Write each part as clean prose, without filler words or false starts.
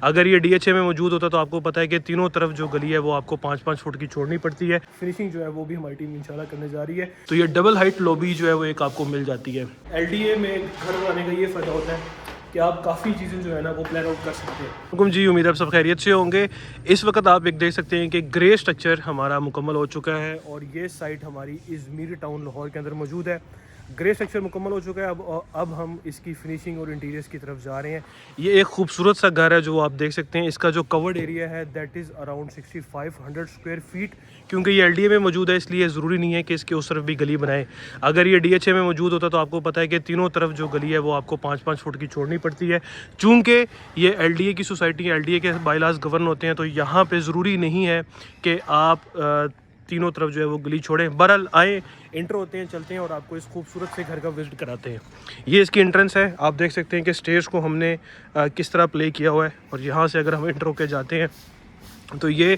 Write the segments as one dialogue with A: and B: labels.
A: अगर ये DHA में मौजूद होता तो आपको पता है कि तीनों तरफ जो गली है वो आपको 5-5 फुट की छोड़नी पड़ती है। फिनिशिंग जो है वो भी हमारी टीम इंशाल्लाह करने जा रही है। तो ये डबल हाइट लॉबी जो है वो एक आपको मिल जाती है। LDA में घर बनाने का ये फ़ायदा होता है कि आप काफ़ी चीज़ें जो है ना वो प्लान आउट कर सकते हैं। हुकुम जी, उम्मीद है आप सब खैरियत से होंगे। इस वक्त आप एक देख सकते हैं कि ग्रे स्ट्रक्चर हमारा मुकम्मल हो चुका है और ये साइट हमारी इज़मीर टाउन लाहौर के अंदर मौजूद है। ग्रे स्ट्रक्चर मुकम्मल हो चुका है। अब हम इसकी फिनिशिंग और इंटीरियर्स की तरफ जा रहे हैं। ये एक खूबसूरत सा घर है जो आप देख सकते हैं। इसका जो कवर्ड एरिया है that is around 6500 square feet. क्योंकि ये LDA में मौजूद है इसलिए ज़रूरी नहीं है कि इसके उस तरफ भी गली बनाएं। अगर ये DHA में मौजूद होता तो आपको पता है कि तीनों तरफ जो गली है वो आपको 5-5 फुट की छोड़नी पड़ती है। चूँकि ये LDA की सोसाइटी है, LDA के बायलाज गवर्न होते हैं, तो यहाँ पे ज़रूरी नहीं है कि आप तीनों तरफ जो है वो गली छोड़ें। बहरहाल आए, इंटर होते हैं, चलते हैं और आपको इस खूबसूरत से घर का विजिट कराते हैं। ये इसकी एंट्रेंस है। आप देख सकते हैं कि स्टेयर्स को हमने किस तरह प्ले किया हुआ है। और यहाँ से अगर हम इंटर होकर जाते हैं तो ये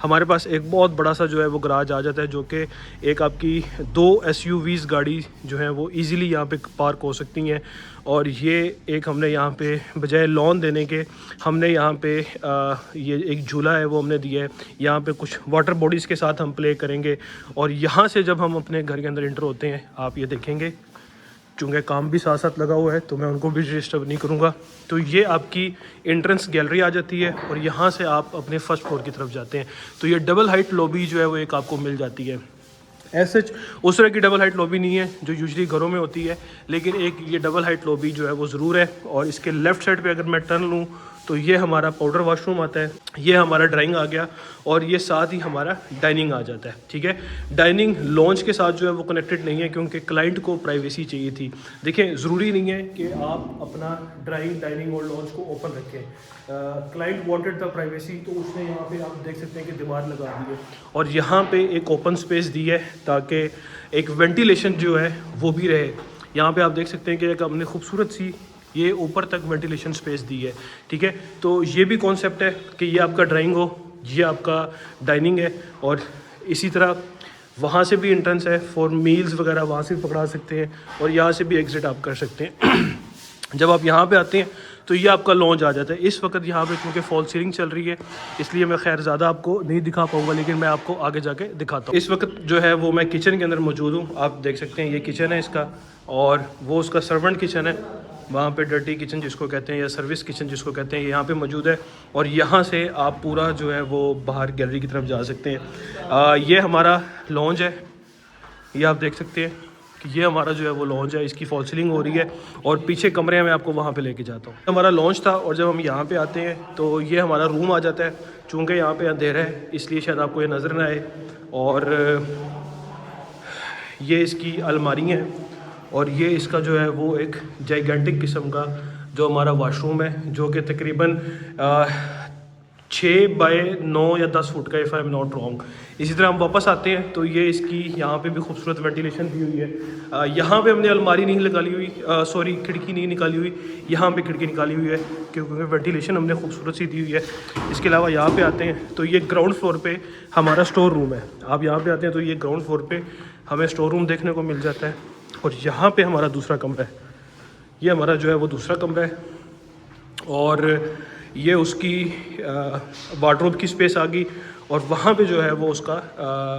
A: हमारे पास एक बहुत बड़ा सा जो है वो गराज आ जाता है, जो कि एक आपकी 2 SUVs गाड़ी जो है वो इजीली यहाँ पे पार्क हो सकती हैं। और ये एक हमने यहाँ पे बजाय लॉन देने के हमने यहाँ पे ये एक झूला है वो हमने दिया है। यहाँ पे कुछ वाटर बॉडीज़ के साथ हम प्ले करेंगे। और यहाँ से जब हम अपने घर के अंदर इंटर होते हैं आप ये देखेंगे, चूँकि काम भी साथ साथ लगा हुआ है तो मैं उनको भी डिस्टर्ब नहीं करूँगा। तो ये आपकी एंट्रेंस गैलरी आ जाती है और यहाँ से आप अपने फर्स्ट फ्लोर की तरफ जाते हैं। तो ये डबल हाइट लॉबी जो है वो एक आपको मिल जाती है। ऐसे उस तरह की डबल हाइट लॉबी नहीं है जो यूजुअली घरों में होती है, लेकिन एक ये डबल हाइट लॉबी जो है वो ज़रूर है। और इसके लेफ़्ट साइड पे अगर मैं टर्न लूँ तो ये हमारा पाउडर वॉशरूम आता है, ये हमारा ड्राइंग आ गया और ये साथ ही हमारा डाइनिंग आ जाता है। ठीक है, डाइनिंग लॉन्च के साथ जो है वो कनेक्टेड नहीं है क्योंकि क्लाइंट को प्राइवेसी चाहिए थी। देखिए, ज़रूरी नहीं है कि आप अपना ड्राइंग, डाइनिंग और लॉन्च को ओपन रखें। क्लाइंट वांटेड द प्राइवेसी, तो उसने यहाँ पे आप देख सकते हैं कि दीवार लगा दी है और यहाँ पे एक ओपन स्पेस दी है ताकि एक वेंटिलेशन जो है वो भी रहे। यहाँ पे आप देख सकते हैं कि एक हमने खूबसूरत सी ये ऊपर तक वेंटिलेशन स्पेस दी है। ठीक है, तो ये भी कॉन्सेप्ट है कि ये आपका ड्राइंग हो, ये आपका डाइनिंग है। और इसी तरह वहाँ से भी एंट्रेंस है फॉर मील्स वगैरह, वहाँ से भी पकड़ा सकते हैं और यहाँ से भी एग्ज़िट आप कर सकते हैं। जब आप यहाँ पे आते हैं तो ये आपका लॉन्च आ जाता है। इस वक्त यहाँ पे क्योंकि फॉल सीलिंग चल रही है इसलिए मैं खैर ज़्यादा आपको नहीं दिखा पाऊँगा, लेकिन मैं आपको आगे जाके दिखाता हूँ। इस वक्त जो है वो मैं किचन के अंदर मौजूद हूँ। आप देख सकते हैं ये किचन है इसका और वो उसका सर्वेंट किचन है। वहाँ पे डर्टी किचन जिसको कहते हैं या सर्विस किचन जिसको कहते हैं, यहाँ पे मौजूद है। और यहाँ से आप पूरा जो है वो बाहर गैलरी की तरफ जा सकते हैं। ये हमारा लॉन्च है, ये आप देख सकते हैं कि ये हमारा जो है वो लॉन्च है, इसकी फॉल सीलिंग हो रही है और पीछे कमरे में आपको वहाँ पे लेके जाता हूँ। हमारा लॉन्च था और जब हम यहाँ पे आते हैं तो ये हमारा रूम आ जाता है। चूँकि यहाँ पे अंधेरा है इसलिए शायद आपको ये नज़र ना आए। और ये इसकी अलमारी है और ये इसका जो है वो एक जाइगेंटिक किस्म का जो हमारा वाशरूम है, जो कि तकरीबन 6 बाय 9 या 10 फुट का, if I am not wrong. इसी तरह हम वापस आते हैं तो ये इसकी यहाँ पे भी खूबसूरत वेंटिलेशन दी हुई है। यहाँ पे हमने अलमारी नहीं निकाली हुई, सॉरी खिड़की नहीं निकाली हुई, यहाँ पे खिड़की निकाली हुई है क्योंकि वेंटिलेशन हमने खूबसूरत सी दी हुई है। इसके अलावा यहाँ पे आते हैं तो ये ग्राउंड फ्लोर पे हमारा स्टोर रूम है। आप यहाँ पे आते हैं तो ये ग्राउंड फ्लोर पे हमें स्टोर रूम देखने को मिल जाता है और यहाँ पे हमारा दूसरा कमरा है। ये हमारा जो है वो दूसरा कमरा है और ये उसकी वार्डरोब की स्पेस आ गई और वहाँ पे जो है वो उसका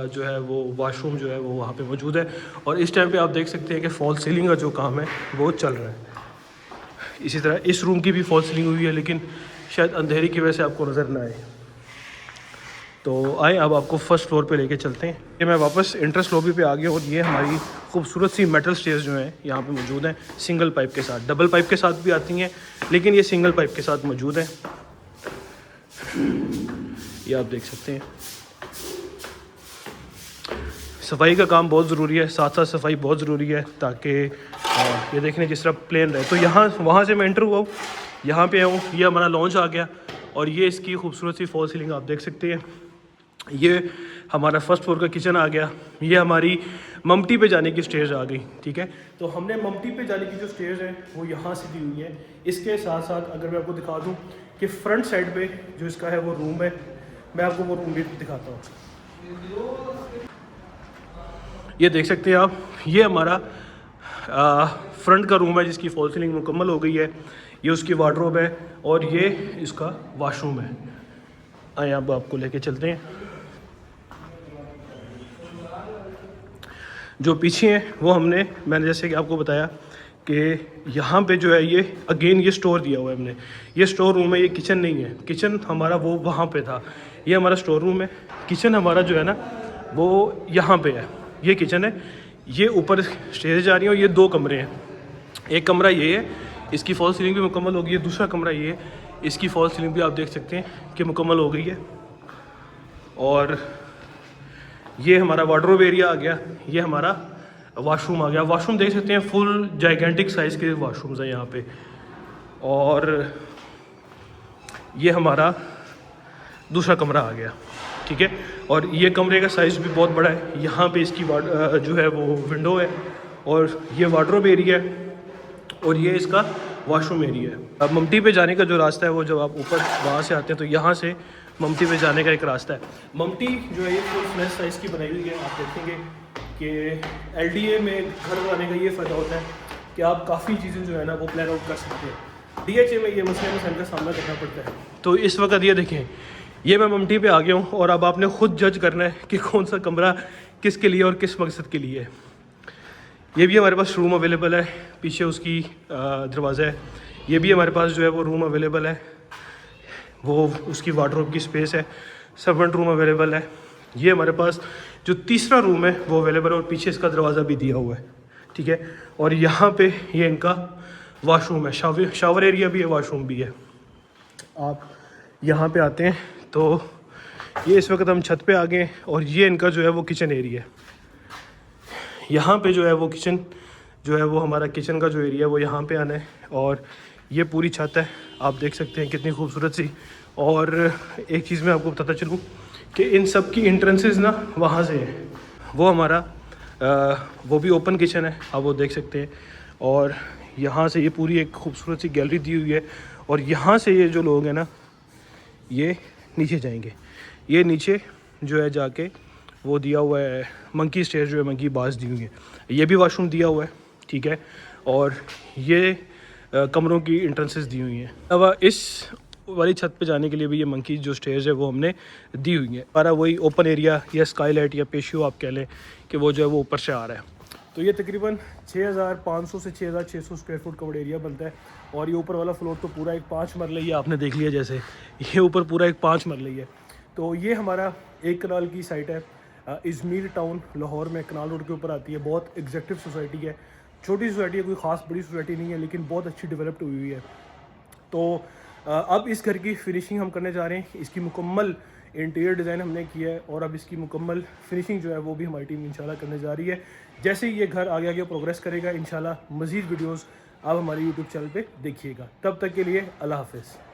A: जो है वो वाशरूम जो है वो वहाँ पे मौजूद है। और इस टाइम पे आप देख सकते हैं कि फॉल सीलिंग का जो काम है वो चल रहा है। इसी तरह इस रूम की भी फॉल सीलिंग हुई है, लेकिन शायद अंधेरी की वजह से आपको नज़र ना आए। तो आए अब आपको फर्स्ट फ्लोर पे लेके चलते हैं। ये मैं वापस इंट्रेंस लॉबी पे आ गया और ये हमारी खूबसूरत सी मेटल स्टेयर्स जो हैं यहाँ पे मौजूद हैं, सिंगल पाइप के साथ। डबल पाइप के साथ भी आती हैं लेकिन ये सिंगल पाइप के साथ मौजूद है। ये आप देख सकते हैं। सफाई का काम बहुत ज़रूरी है, साथ साथ सफाई बहुत ज़रूरी है ताकि ये देखने जिस तरह प्लेन रहे। तो यहाँ वहाँ से मैं एंटर हुआ हूँ, यहाँ पे आऊँ, ये हमारा लॉन्च आ गया और ये इसकी खूबसूरत सी फॉल सीलिंग आप देख सकते हैं। ये हमारा फर्स्ट फ्लोर का किचन आ गया। ये हमारी ममटी पे जाने की स्टेज आ गई। ठीक है, तो हमने ममटी पे जाने की जो स्टेज है वो यहाँ से दी हुई है। इसके साथ साथ अगर मैं आपको दिखा दूँ कि फ्रंट साइड पे जो इसका है वो रूम है, मैं आपको वो रूम भी दिखाता हूँ। ये देख सकते हैं आप, ये हमारा फ्रंट का रूम है जिसकी फॉल सीलिंग मुकम्मल हो गई है। ये उसकी वार्डरोब है और ये इसका वॉशरूम है। आइए अब आपको लेके चलते हैं। जो पीछे हैं वो मैंने जैसे कि आपको बताया कि यहाँ पे जो है ये अगेन ये स्टोर दिया हुआ है हमने। ये स्टोर रूम है, ये किचन नहीं है। किचन हमारा वो वहाँ पे था, ये हमारा स्टोर रूम है। किचन हमारा जो है ना वो यहाँ पे है, ये किचन है। ये ऊपर स्टेज जा रही है और ये 2 कमरे हैं। एक कमरा ये है, इसकी फॉल सीलिंग भी मुकम्मल हो गई है। दूसरा कमरा ये है, इसकी फॉल सीलिंग भी आप देख सकते हैं कि मुकम्मल हो गई है। और ये हमारा वार्डरोब एरिया आ गया, ये हमारा वॉशरूम आ गया। वॉशरूम देख सकते हैं, फुल जाइगेंटिक साइज़ के वॉशरूम्स हैं यहाँ पे। और ये हमारा दूसरा कमरा आ गया, ठीक है। और ये कमरे का साइज़ भी बहुत बड़ा है। यहाँ पे इसकी जो है वो विंडो है और ये वार्डरोब एरिया है और ये इसका वॉशरूम एरिया है। अब ममटी पे जाने का जो रास्ता है वो जब आप ऊपर वहाँ से आते हैं तो यहाँ से ममटी पे जाने का एक रास्ता है। ममटी जो है ये फुल फ्लैट साइज़ की बनाई हुई है। आप देखेंगे कि LDA में घर बनाने का ये फ़ायदा होता है कि आप काफ़ी चीज़ें जो है ना वो प्लान आउट कर सकते हैं। DHA में ये मसले का सामना करना पड़ता है। तो इस वक्त ये देखें, ये मैं ममटी पे आ गया हूँ और अब आपने ख़ुद जज करना है कि कौन सा कमरा किसके लिए और किस मकसद के लिए है। ये भी हमारे पास रूम अवेलेबल है, पीछे उसकी दरवाज़ा है। ये भी हमारे पास जो है वो रूम अवेलेबल है, वो उसकी वार्डरोब की स्पेस है। सर्वेंट रूम अवेलेबल है। ये हमारे पास जो तीसरा रूम है वो अवेलेबल है और पीछे इसका दरवाज़ा भी दिया हुआ है, ठीक है। और यहाँ पे ये इनका वॉशरूम है, शावर एरिया भी है, वॉशरूम भी है। आप यहाँ पे आते हैं तो ये इस वक्त हम छत पे आ गए और ये इनका जो है वो किचन एरिया है। यहाँ पे जो है वो किचन जो है वो हमारा किचन का जो एरिया है वो यहाँ पे आना है। और ये पूरी छत है, आप देख सकते हैं कितनी खूबसूरत सी। और एक चीज़ मैं आपको बताता चलूँ कि इन सब की इंट्रेंसेस ना वहाँ से हैं। वो हमारा वो भी ओपन किचन है, आप वो देख सकते हैं। और यहाँ से ये पूरी एक खूबसूरत सी गैलरी दी हुई है और यहाँ से ये जो लोग हैं ना ये नीचे जाएंगे। ये नीचे जो है जाके वो दिया हुआ है मंकी स्टेज, जो है मंकी बास दी हुई है। ये भी वॉशरूम दिया हुआ है, ठीक है। और ये कमरों की इंट्रेंसेस दी हुई हैं। अब इस वाली छत पे जाने के लिए भी ये मंकी जो स्टेज है वो हमने दी हुई है। हमारा वही ओपन एरिया या स्काईलाइट या पेशियो आप कह लें कि वो जो है वो ऊपर से आ रहा है। तो ये तकरीबन 6500 से 6600 स्क्वायर फुट कवर्ड एरिया बनता है। और ये ऊपर वाला फ्लोर तो पूरा एक 5 मरले ही आपने देख लिया, जैसे ये ऊपर पूरा एक 5 मरले ही है। तो ये हमारा 1 कनाल की साइट है, इजमीर टाउन लाहौर में, कनाल रोड के ऊपर आती है। बहुत एग्जेक्टिव सोसाइटी है, छोटी सोसाइटी है, कोई ख़ास बड़ी सोसाइटी नहीं है, लेकिन बहुत अच्छी डेवलप्ड हुई हुई है। तो अब इस घर की फिनिशिंग हम करने जा रहे हैं। इसकी मुकम्मल इंटीरियर डिज़ाइन हमने किया है और अब इसकी मुकम्मल फिनिशिंग जो है वो भी हमारी टीम इंशाल्लाह करने जा रही है। जैसे ही ये घर आगे आगे प्रोग्रेस करेगा इंशाल्लाह मज़ीद वीडियोज़ आप हमारे यूट्यूब चैनल पर देखिएगा। तब तक के लिए अल्लाह हाफ़िज़।